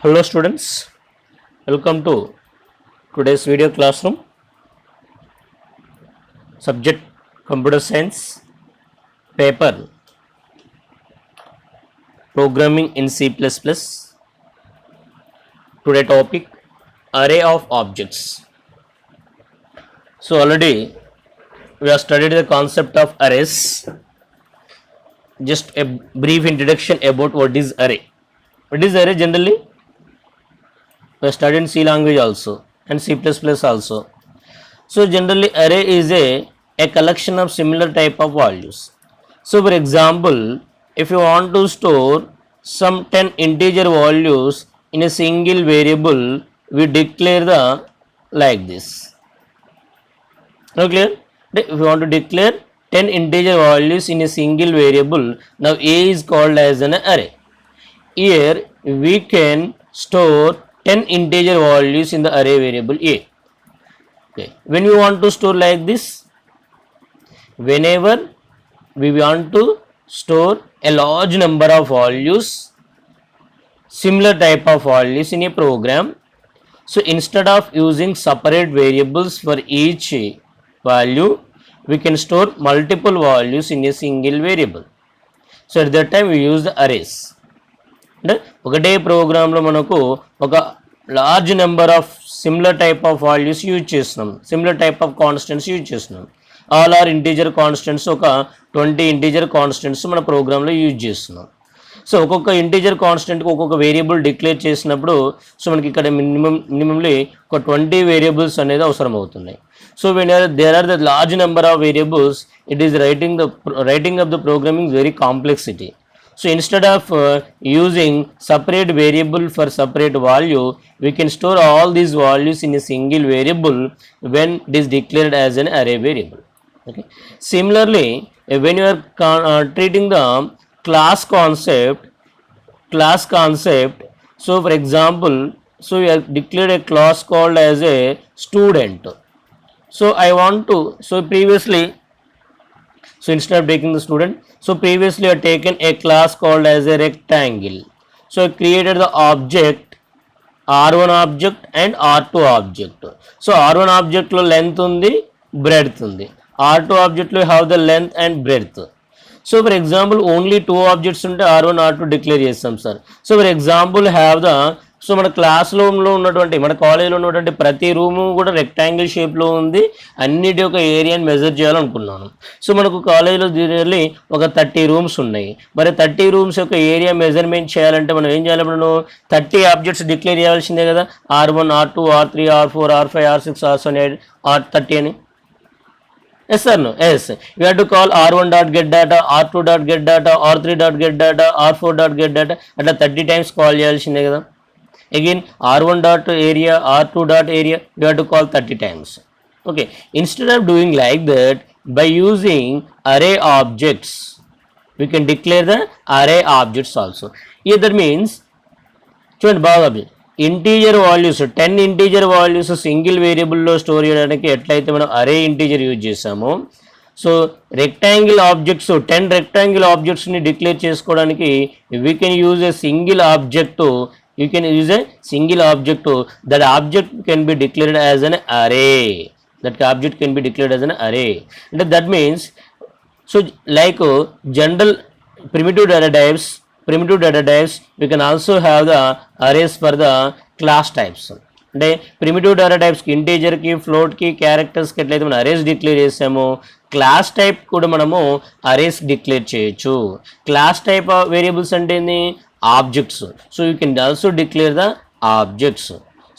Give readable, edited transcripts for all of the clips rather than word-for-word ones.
Hello students, welcome to today's video classroom. Subject Computer Science, paper Programming in C++. Today topic Array of Objects. So already we have studied the concept of arrays. Just a brief introduction about what is array. What is array generally? We have studied in C language also and C++ also. So generally array is a collection of similar type of values. So for example, if you want to store some 10 integer values in a single variable, we declare the like this. Now clear? If you want to declare 10 integer values in a single variable, now A is called as an array. Here we can store 10 integer values in the array variable A. Okay. When you want to store like this, whenever we want to store a large number of values, similar type of values in a program, so instead of using separate variables for each value, we can store multiple values in a single variable. So at that time we use the arrays. అంటే ఒకటే ప్రోగ్రాంలో మనకు ఒక large number of similar type of values use చేస్తున్నాం, similar type of constants use చేస్తున్నాం. All are integer constants, ఒక 20 integer constants మన ప్రోగ్రాంలో యూజ్ చేస్తున్నాం. సో ఒక్కొక్క ఇంటీజర్ కాన్స్టెంట్కి ఒక్కొక్క వేరియబుల్ డిక్లేర్ చేసినప్పుడు సో మనకి ఇక్కడ మినిమంలీ ఒక 20 వేరియబుల్స్ అనేది అవసరం అవుతున్నాయి. So when there are the large number of variables, it is writing of the programming very complexity. So instead of using separate variable for separate value, we can store all these values in a single variable when it is declared as an array variable. Okay. Similarly, when you are treating the class concept, so for example, so you have declared a class called as a student. So I want to, so instead of taking the student, so previously I have taken a class called as a rectangle. So I created the object R1 object and R2 object. So R1 object lo length undi, breadth undi. R2 object lo have the length and breadth. So for example, only two objects unte R1 R2 declare chestam sir. So for example, have the, so మన class రూమ్లో ఉన్నటువంటి, మన కాలేజీలో ఉన్నటువంటి ప్రతి room కూడా rectangle షేప్లో ఉంది. అన్నిటి యొక్క ఏరియాని మెజర్ చేయాలనుకున్నాను. సో మనకు కాలేజీలో దీనిలో ఒక 30 రూమ్స్ ఉన్నాయి. మరి 30 రూమ్స్ యొక్క ఏరియా మెజర్మెంట్ చేయాలంటే మనం ఏం చేయాలి? మనం 30 ఆబ్జెక్ట్స్ డిక్లేర్ చేయాల్సిందే కదా. R1 R2 R3 R4 R5 R6 R7 R30 అని. Yes or no? Yes. You have to call R1 dot get data, R2 dot get data, R3 dot get data, R4 dot get data. అట్లా 30 times call చేయాల్సిందే కదా. Again R1 dot area, R2 dot area, you have to call 30 times. Okay. Instead of doing like that, by using array objects, we can declare the array objects also. Here that means, చూడండి బాగా, integer values 10 integer values single వేరియబుల్లో store చేయడానికి ఎట్లయితే మనం array integer use చేసామో, so rectangle objects 10 rectangle ఆబ్జెక్ట్స్ని declare చేసుకోవడానికి we can use a single object. You can use a single object. That object can be declared as an array. That object can be declared as an array. And that means, so like general primitive data types, we can also have the arrays for the class types. అంటే primitive data టైప్స్కి, ఇంటీజర్కి, ఫ్లోట్కి, క్యారెక్టర్స్కి ఎట్లయితే మనం arrays declare చేసామో, clause type కూడా మనము arrays declare చేయొచ్చు. Clause type of variables అంటే ఏంది? Objects. So you can also declare the objects.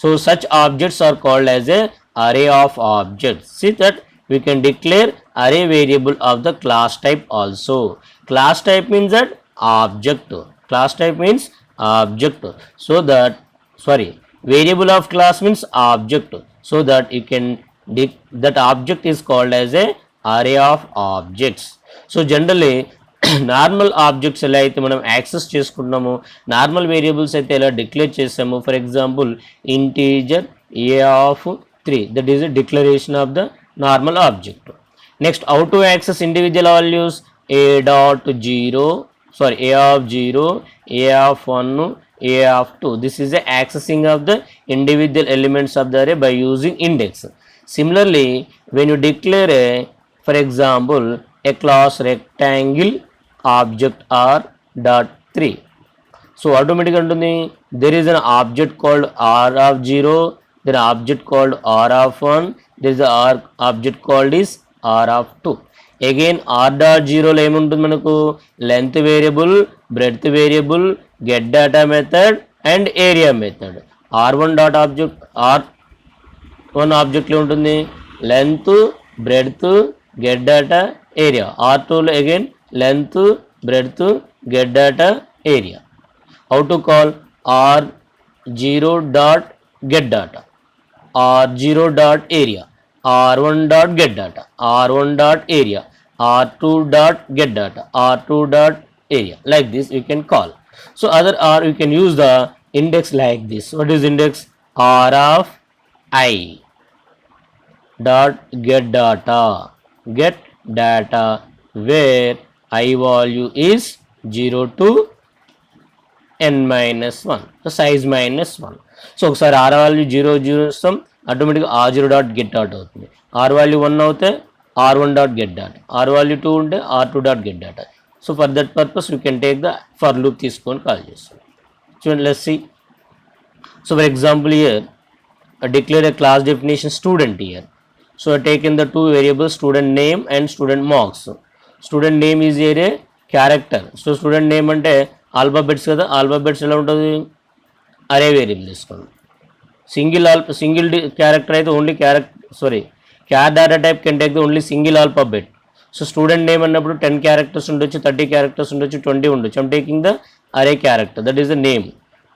So such objects are called as a array of objects. See that we can declare array variable of the class type also. Class type means that object. Class type means object. So that, variable of class means object. So that you can that object is called as a array of objects. So generally normal objects ఎలా అయితే మనం access చేసుకుంటున్నామో, normal variables అయితే ఎలా declare చేసామో, for example integer A3, that is the declaration of the normal object. Next, how to access individual values? A of 0, A of 1, a of 2. This is the accessing of the individual elements of the array by using index. Similarly, when you declare a, for example, a class rectangle object r dot 3, so automatically ఉంటుంది there is an object called r of 0, there is an object called r of 1, there is a object called is r of 2. Again r dot జీరోలో ఏముంటుంది మనకు length variable, breadth variable, get data method and area method. r1 dot object r1 ఆబ్జెక్ట్లో ఉంటుంది length, breadth, get data, area. r2లో again length, breadth, get data, area. How to call r0 dot get data, r0 dot area, r1 dot get data, r1 dot area, r2 dot get data, r2 dot area. Like this you can call. So other r you can use the index like this. What is index? r of I dot get data where I value is 0 to n minus 1, so size minus 1. So ఒకసారి R value 0 ఇస్తాం, ఆటోమేటిక్గా r0 dot get dot అవుతుంది. R value 1 అవుతే r1 dot get dot, R value 2 ఉంటే r2 dot get dot. So for that purpose you can take the for loop తీసుకొని call చేస్తాం. చూడండి, let's see. So for example here declare a class definition student here. So I taken the two variables student name and student marks. Student name is here a character. So student name అంటే alphabets కదా, alphabets ఎలా ఉంటుంది array variable తీసుకోండి. Single character అయితే only char data type can take the only single alphabet. So student name అన్నప్పుడు 10 characters ఉండొచ్చు, 30 characters ఉండొచ్చు, 20 ఉండొచ్చు. I'm taking the array character, that is the name.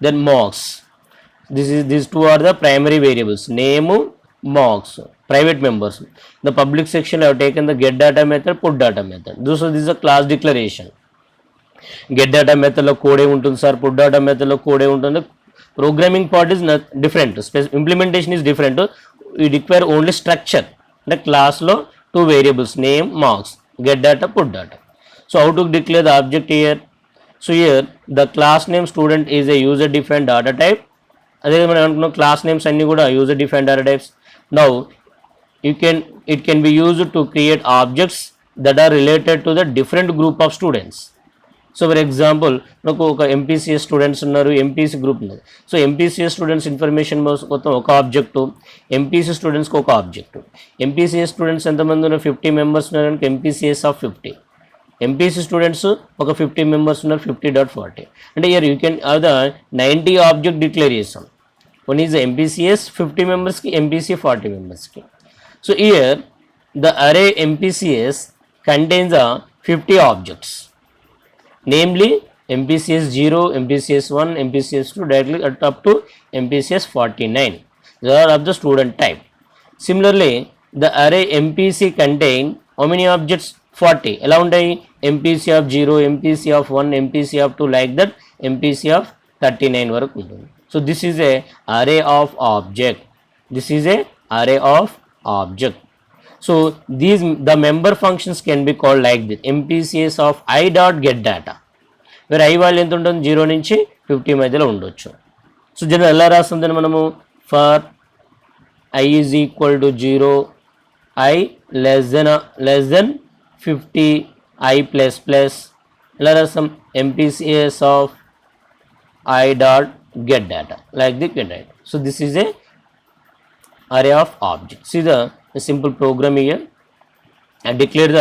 Then marks, these two are the primary variables, name, marks, private members. The public section I have taken the get data method, put data method. This is a class declaration. Get data method లో code ఏమి ఉంటుంది sir, put data method లో code ఏమి ఉంటుంది. Programming part is different, implementation is different. You require only structure. అంటే క్లాస్లో 2 variables name, marks, get data, put data. So how to declare the object here? So here the class name student is a user defined data type. అదే మనం అనుకున్నాం class names అన్నీ కూడా user defined data types. Now it can be used to create objects that are related to the different group of students. So for example నాకు ఒక MPCS students ఉన్నారు, MPC group ఉన్నది. So MPCS students information మొత్తం ఒక object, MPC స్టూడెంట్స్కి ఒక object. MPCS students ఎంతమంది ఉన్నారు? 50 మెంబర్స్ ఉన్నారు. MPCS of 50. ఎంపీసీ స్టూడెంట్స్ ఒక 50 మెంబర్స్ ఉన్నారు, 50.40. అంటే year you can the 90 object declare చేస్తాం. వన్ ఈజ్ ఎంపీసీఎస్ 50 మెంబర్స్కి, ఎంపీసీ 40 మెంబర్స్కి. సో ఇయర్ ద అరే MPCS contains the 50 objects, namely MPCS 0, MPCS 1, MPCS 2 directly up to MPCS 49. These are of the student type. Similarly, the array MPC contain how many objects? 40. ఎలా ఉంటాయి? MPC of 0, MPC of 1, MPC of 2, like that MPC of 39 వరకు ఉంటుంది. So this is a array of object. This is a array of object. So the member functions can be called like this, MPCS of I dot get data, where I value ఎంత ఉంటుంది? 0 నుంచి 50 మధ్యలో ఉండొచ్చు. So general ఎలా రాస్తుందని మనము for I is equal to 0, I less than 50, I plus plus ఎలా రాస్తాం? MPCS of I dot get data, like this can write. So this is a array of objects. See the simple program here. I declare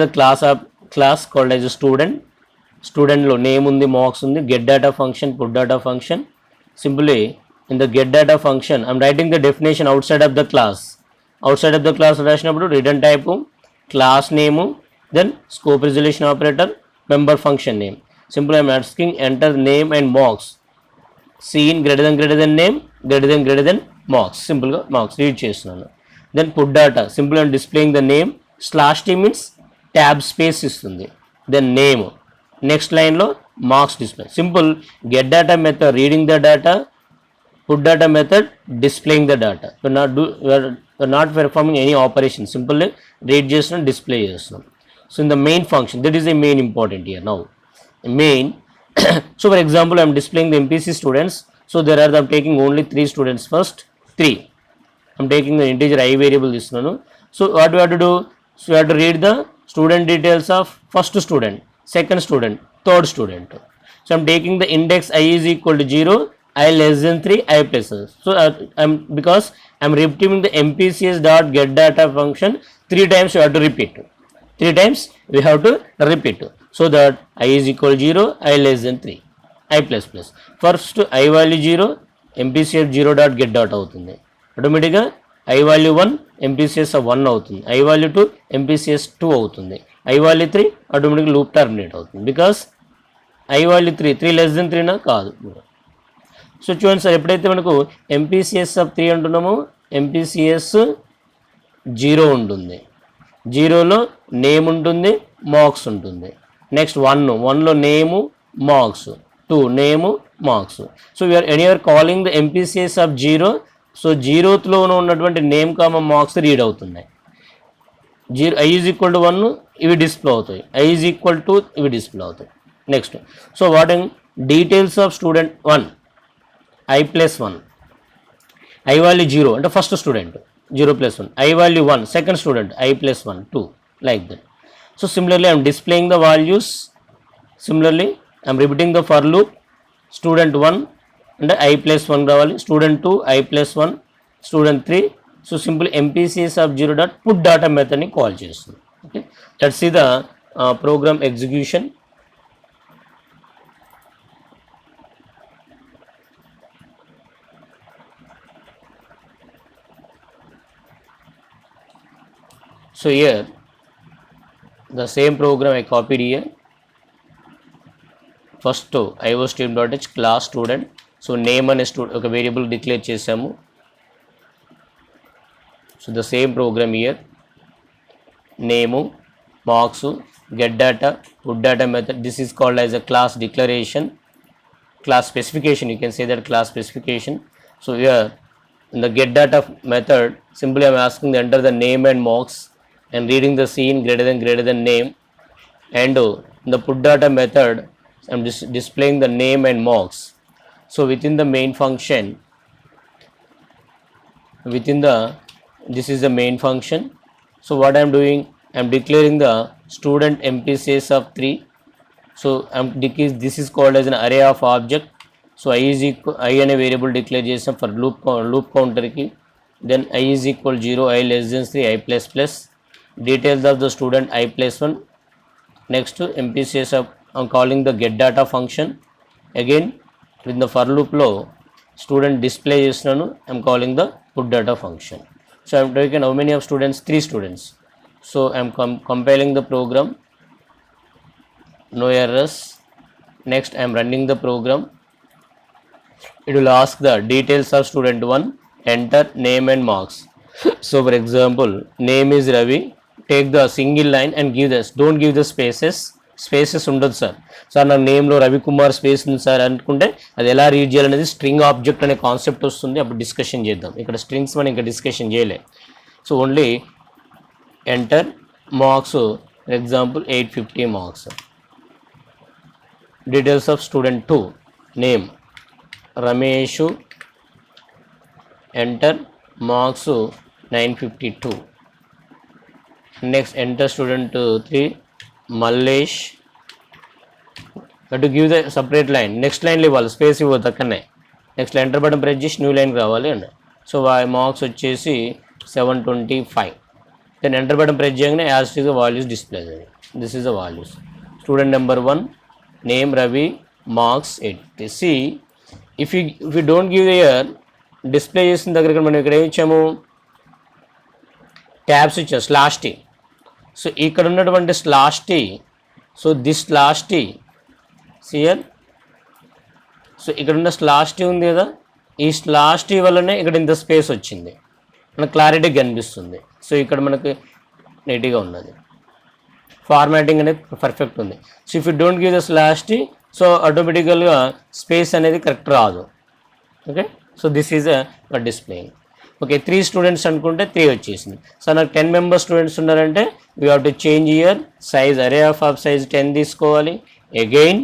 the class called as a student. లో name ఉంది, marks ఉంది, get data function, put data function. Simply in the get data function I'm writing the definition outside of the class. రాసినప్పుడు return type, class name, then scope resolution operator, member function name. Simple I'm asking enter name and marks, cin greater then name, greater then marks. సింపుల్గా marks read చేస్తున్నాను. Then put data, simple and displaying the name, /t means tab space ఇస్తుంది, then name, next లైన్లో marks display. Simple get data method reading the data, put data method displaying the data. Not performing any operation, simple read చేస్తున్నాం, display చేస్తున్నాం. So in the main function, that is the main important here. Now main So for example, I am displaying the MPC students. So there are I'm taking only 3 students first, 3. I'm taking the integer I variable this one. So what do we have to do? So we have to read the student details of first student, second student, third student. So I'm taking the index I is equal to 0, I less than 3, I plus 1. So because I'm repeating the MPCS dot get data function 3 times, you have to repeat. 3 times we have to repeat. So that I is equal to 0, I less than 3, I plus plus. First I value 0, MPCS 0 dot get dot అవుతుంది. ఆటోమేటిక్గా I value 1, MPCS 1 అవుతుంది. I value 2, MPCS 2 అవుతుంది. I value 3, ఆటోమేటిక్గా loop terminate అవుతుంది. Because I value 3 less than 3 నా కాదు. So చూడండి sir, ఎప్పుడైతే మనకు MPCS ఆఫ్ 3 అంటున్నామో MPCS 0 ఉంటుంది. 0లో నేమ్ ఉంటుంది, మార్క్స్ ఉంటుంది. నెక్స్ట్ 1లో name, marks. 2 name, marks. So we're calling the MPCS of 0. So 0th ఉన్నటువంటి నేమ్ కామ మార్క్స్ రీడ్ అవుతున్నాయి. 0 I ఈజ్ ఈక్వల్ టు 1 ఇవి డిస్ప్లే అవుతాయి, I ఈజ్ ఈక్వల్ టు ఇవి డిస్ప్లే అవుతాయి. Next so what details of student 1 I plus 1, I value 0 అంటే first student 0 plus 1, I value 1, second student I plus 1, 2, like that. So similarly I am displaying the values. Similarly I am repeating the for loop. Student 1 and I plus 1 రావాలి, student 2 I plus 1, student 3. So simply MPCS of 0 dot put data method ని call చేస్తుంది. Okay, let's see the program execution. So here the same program I copied here. First iostream.h class student. So name and ఒక variable declare చేసాము. So the same program here, name, marks, get data, put data method. This is called as a class declaration, class specification. You can say that class specification. So here in the get data method, simply I am asking to enter the name and marks and reading the scene greater than name. And in the put data method I am displaying the name and marks. So within the main function, this is the main function. So what I am doing, I am declaring the student MPCS of 3. So this is called as an array of object. So I is equal I అనే variable declare చేసాం for loop కౌంటర్కి. Then I is equal 0, I less than 3, I plus plus. Details of the student I plus 1. Next MPCS of I am calling the get data function. Again with the for loop లో student display చేస్తున్నాను, I am calling the put data function. So I am taking how many of students? 3 students. So I am compiling the program, no errors. Next I am running the program. It will ask the details of student 1, enter name and marks. So for example, name is Ravi, take the single line and give this, don't give the spaces ఉండదు sir. Sir నా నేమ్లో Ravikumar space ఉంది sir అనుకుంటే అది ఎలా read చేయాలనేది string object అనే concept వస్తుంది, అప్పుడు డిస్కషన్ చేద్దాం. ఇక్కడ స్ట్రింగ్స్ మనం ఇంకా డిస్కషన్ చేయలే. So only enter marks, for example 850 marks. Details of student 2, name Ramesh, enter marks 952. Next enter student 3 Mallesh. To give the separate line, next లైన్లో ఇవ్వాలి, స్పేస్ ఇవ్వద్దు అక్కడనే. నెక్స్ట్ ఎంటర్ బటన్ ప్రెస్ చేసి న్యూ లైన్ రావాలి అండి. సో మార్క్స్ వచ్చేసి 725. Then enter button press చేయగానే as it is the values display అయ్యాయి. This is the values. Student number 1 name Ravi, marks 80. See if you don't give the year display చేసిన దగ్గర మనం ఇక్కడ ఏమి ఇచ్చాము, ట్యాబ్స్ ఇచ్చాము, స్లాష్ టీ. సో ఇక్కడ ఉన్నటువంటి slash T, so this slash T సియర్. సో ఇక్కడ ఉన్న స్లాష్ టీ ఉంది కదా, ఈ స్లాష్ టీ వల్లనే ఇక్కడ ఇంత స్పేస్ వచ్చింది, మనకు క్లారిటీగా కనిపిస్తుంది. సో ఇక్కడ మనకు నీట్గా ఉన్నది, ఫార్మాటింగ్ అనేది పర్ఫెక్ట్ ఉంది. So if you don't give the slash T, so ఆటోమేటికల్గా స్పేస్ అనేది కరెక్ట్ రాదు. Okay, so this is a displaying. Okay, 3 students అనుకుంటే 3 వచ్చేసింది. సో నాకు 10 మెంబర్స్ స్టూడెంట్స్ ఉన్నారంటే we have to change array size, array of size 10 తీసుకోవాలి. Again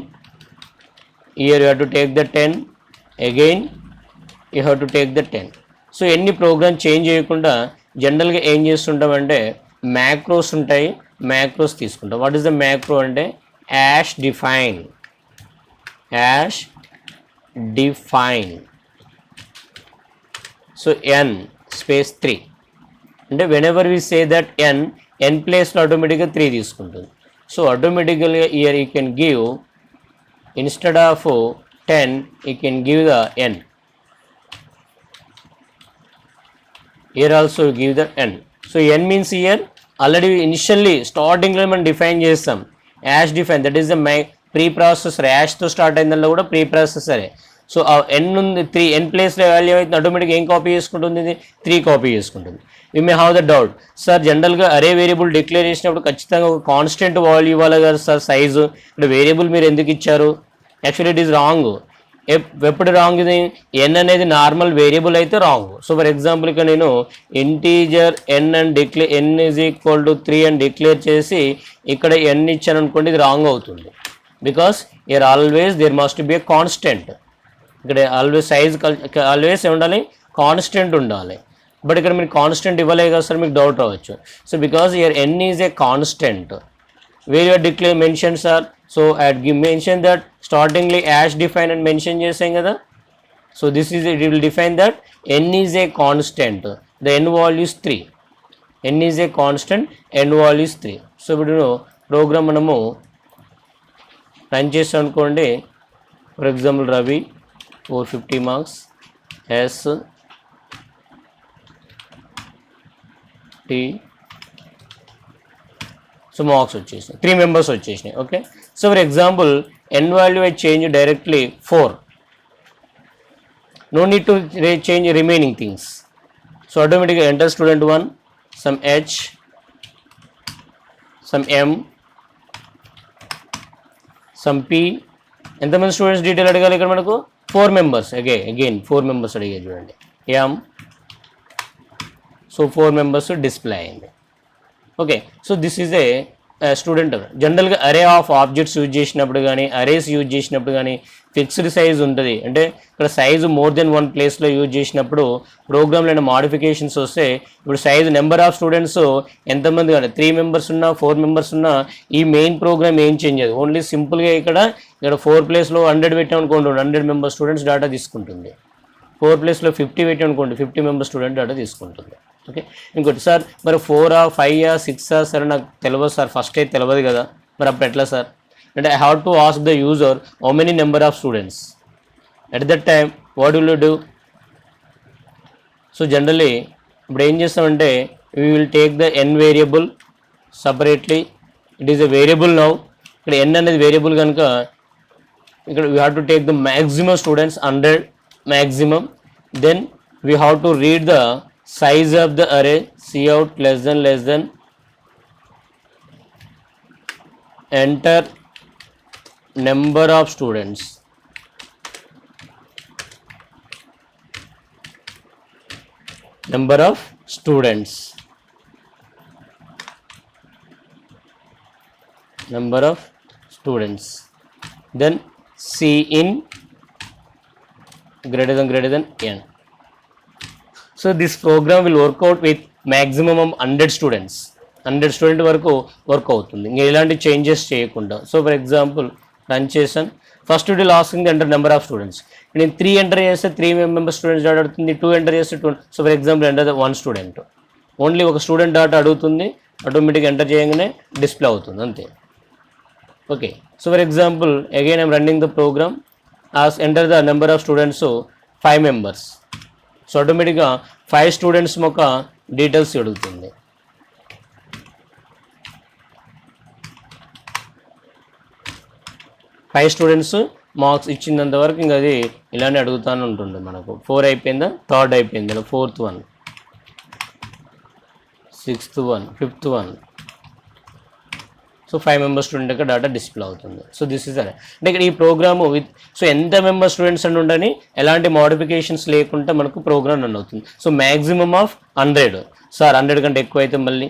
here you have to take the 10, again you have to take the 10. So ఎన్ని programme change చేయకుండా జనరల్గా ఏం చేస్తుంటామంటే మ్యాక్రోస్ ఉంటాయి, మ్యాక్రోస్ తీసుకుంటాం. వాట్ ఈస్ ద మ్యాక్రో అంటే ash define so ఎన్ space 3 అంటే whenever we say that ఎన్ ప్లేస్లో ఆటోమేటిక్గా 3 తీసుకుంటుంది. సో ఆటోమేటికల్గా array you can give instead of 10 you can give the n, here also you give the n. So n means here already initially starting లో మనం define చేస్తాం hash define, that is the preprocessor. యాష్తో start అయిన దానిలో కూడా pre ప్రాసెసరే. So ఆ ఎన్ ఉంది 3, ఎన్ ప్లేస్లో వాల్యూ అయితే ఆటోమేటిక్గా ఏం కాపీ చేసుకుంటుంది, ఇది 3 కాపీ చేసుకుంటుంది. You may have the doubt, sir జనరల్గా అరే వేరియబుల్ డిక్లేర్ చేసినప్పుడు ఖచ్చితంగా ఒక కాన్స్టెంట్ వాల్యూ ఇవ్వాలి కదా సార్ సైజు, ఇక్కడ వేరియబుల్ మీరు ఎందుకు ఇచ్చారు? Actually it is wrong. ఎప్పుడు రాంగ్ ఇది? ఎన్ అనేది నార్మల్ వేరియబుల్ అయితే రాంగ్. సో ఫర్ ఎగ్జాంపుల్ ఇక్కడ నేను integer N and N is equal to 3 అని డిక్లేర్ చేసి ఇక్కడ ఎన్ ఇచ్చాను అనుకోండి, ఇది రాంగ్ అవుతుంది. Because array always there must be a constant. ఇక్కడ ఆల్వేస్ సైజ్ ఆల్వేస్ ఉండాలి, కాన్స్టెంట్ ఉండాలి. బట్ ఇక్కడ మీరు కాన్స్టెంట్ ఇవ్వలేదు కదా సార్, మీకు డౌట్ రావచ్చు. So because array N is a constant where you are declare mention sir. So I mention that startingly hash define అని మెన్షన్ చేసాం కదా. So this is it will define that N is a constant, the N value is 3. N is a constant, N value is 3. So ఇప్పుడు program మనము run చేస్తాం అనుకోండి. For example Ravi 450 marks, S T, so marks వచ్చేసినాయి, 3 members వచ్చేసినాయి. Okay, so for example N value I change directly 4. No need to change remaining things. So automatically enter student 1, some H, some M, some P. ఎంతమంది students detail అడగాలి ఇక్కడ మనకు? 4 members. Again 4 members అడిగారు చూడండి. M, so 4 members display అయింది. Okay, so this is a student. జనరల్గా అరే of objects use చేసినప్పుడు కానీ, అరేస్ యూజ్ చేసినప్పుడు కానీ ఫిక్స్డ్ సైజ్ ఉంటుంది. అంటే ఇక్కడ సైజు మోర్ దెన్ 1 ప్లేస్లో యూజ్ చేసినప్పుడు ప్రోగ్రామ్లో అయినా మోడిఫికేషన్స్ వస్తే, ఇప్పుడు సైజ్ నెంబర్ ఆఫ్ స్టూడెంట్స్ ఎంతమంది కానీ 3 మెంబర్స్ ఉన్నా 4 మెంబర్స్ ఉన్నా ఈ మెయిన్ ప్రోగ్రామ్ ఏం చేంజ్ అయ్యేది. ఓన్లీ సింపుల్గా ఇక్కడ 4 ప్లేస్లో 100 పెట్టామనుకోండి, 100 మెంబర్ స్టూడెంట్స్ డేటా తీసుకుంటుంది. 4 ప్లేస్లో 50 పెట్టామనుకోండి, 50 మెంబర్ స్టూడెంట్ డేటా తీసుకుంటుంది. ఓకే, ఇంకోటి సార్ మరి 4 5 6 సరే నాకు తెలియదు సార్, ఫస్ట్ అయితే తెలియదు కదా, మరి అప్పుడు ఎట్లా సార్ అంటే I have to ask the user how many number of students at that time, what will you do? So generally ఇప్పుడు ఏం చేస్తామంటే we will take the N variable separately, it is a variable now. ఇక్కడ N అనేది variable కనుక ఇక్కడ we have to take the maximum students 100 maximum. Then we have to read the size of the array, cout less than, enter number of students, number of students, number of students, then c in greater than n. So this program will work out with maximum of 100 students. 100 student వరకు work అవుతుంది, ఇంకా ఎలాంటి changes చేయకుండా. So for example run చేసాను. First it will asking the enter number of students. నేను 3 enter చేస్తే 3 member students data అడుగుతుంది, 2 enter చేస్తే 2. So for example enter the 1 student, only ఒక స్టూడెంట్ డాటా అడుగుతుంది, ఆటోమేటిక్గా ఎంటర్ చేయగానే డిస్ప్లే అవుతుంది అంతే. Okay, so for example again I'm running the program, enter the number of students 5 members. So ఆటోమేటిక్గా 5 స్టూడెంట్స్ మొక్క డీటెయిల్స్ అడుగుతుంది. ఫైవ్ స్టూడెంట్స్ మార్క్స్ ఇచ్చినంత వరకు ఇంకా అది ఇలానే అడుగుతానే ఉంటుంది. మనకు 4 అయిపోయిందా, 3rd అయిపోయింది, 4th 1, 6th 1, 5th 1. So 5 member student యొక్క డేటా డిస్ప్లే అవుతుంది. సో దిస్ ఇస్ అరే అంటే ఇక్కడ ఈ ప్రోగ్రాము విత్ సో ఎంత మెంబర్ స్టూడెంట్స్ అని ఉండని ఎలాంటి మోడిఫికేషన్స్ లేకుండా మనకు ప్రోగ్రామ్ రన్ అవుతుంది. సో మ్యాక్సిమమ్ ఆఫ్ 100 సార్, 100 కంటే ఎక్కువ అయితే మళ్ళీ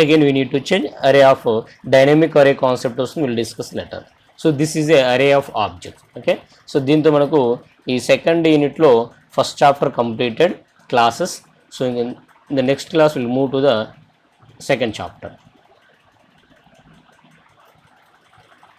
again we need to change అరే ఆఫ్ డైనమిక్ అరే కాన్సెప్ట్ వస్తుంది, will discuss letter. So this is a అరే ఆఫ్ ఆబ్జెక్ట్స్. ఓకే, సో దీంతో మనకు ఈ సెకండ్ యూనిట్లో first chapter completed classes. So in the next class will move to the second chapter.